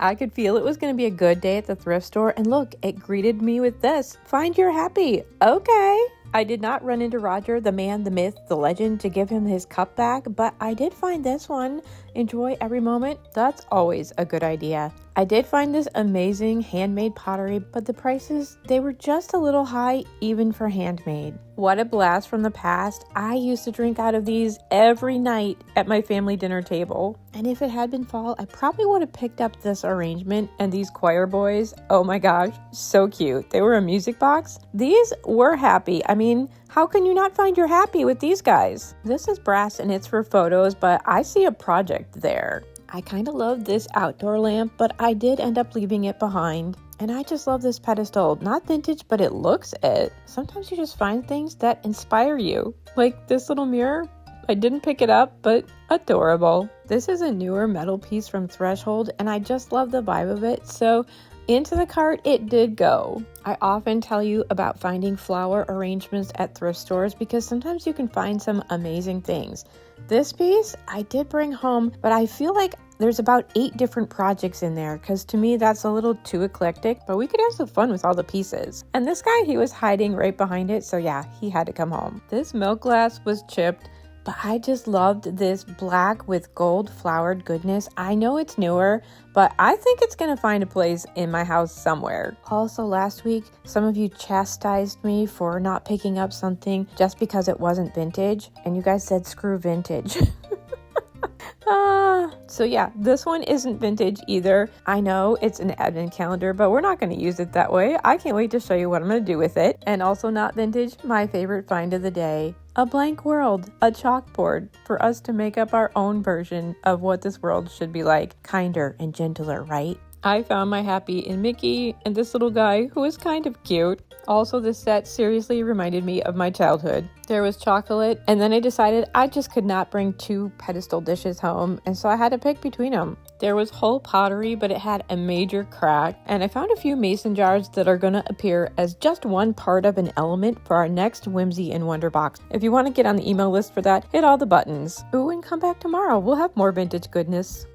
I could feel it was going to be a good day at the thrift store, and look, it greeted me with this. Find your happy. Okay. I did not run into Roger, the man, the myth, the legend, to give him his cup back, but I did find this one. Enjoy every moment. That's always a good idea. I did find this amazing handmade pottery, but the prices, they were just a little high even for handmade. What a blast from the past. I used to drink out of these every night at my family dinner table. And if it had been fall, I probably would have picked up this arrangement and these choir boys. Oh my gosh, so cute. They were a music box. These were happy. I mean, how can you not find your happy with these guys? This is brass and it's for photos, but I see a project there. I kind of love this outdoor lamp, but I did end up leaving it behind. And I just love this pedestal. Not vintage, but it looks it. Sometimes you just find things that inspire you. Like this little mirror. I didn't pick it up, but adorable. This is a newer metal piece from Threshold, and I just love the vibe of it. So into the cart it did go. I often tell you about finding flower arrangements at thrift stores because sometimes you can find some amazing things. This piece I did bring home, but I feel like there's about 8 different projects in there because to me that's a little too eclectic, but we could have some fun with all the pieces. And this guy, he was hiding right behind it, so yeah, he had to come home. This milk glass was chipped, but I just loved this black with gold flowered goodness. I know it's newer, but I think it's gonna find a place in my house somewhere. Also last week, some of you chastised me for not picking up something just because it wasn't vintage, and you guys said screw vintage. So yeah, this one isn't vintage either. I know it's an advent calendar, but we're not going to use it that way. I can't wait to show you what I'm going to do with it. And also not vintage, my favorite find of the day. A blank world, a chalkboard for us to make up our own version of what this world should be like. Kinder and gentler, right? I found my happy in Mickey and this little guy who is kind of cute. Also, this set seriously reminded me of my childhood. There was chocolate, and then I decided I just could not bring 2 pedestal dishes home, and so I had to pick between them. There was whole pottery, but it had a major crack, and I found a few mason jars that are going to appear as just one part of an element for our next Whimsy and Wonder box. If you want to get on the email list for that, hit all the buttons. Ooh, and come back tomorrow. We'll have more vintage goodness.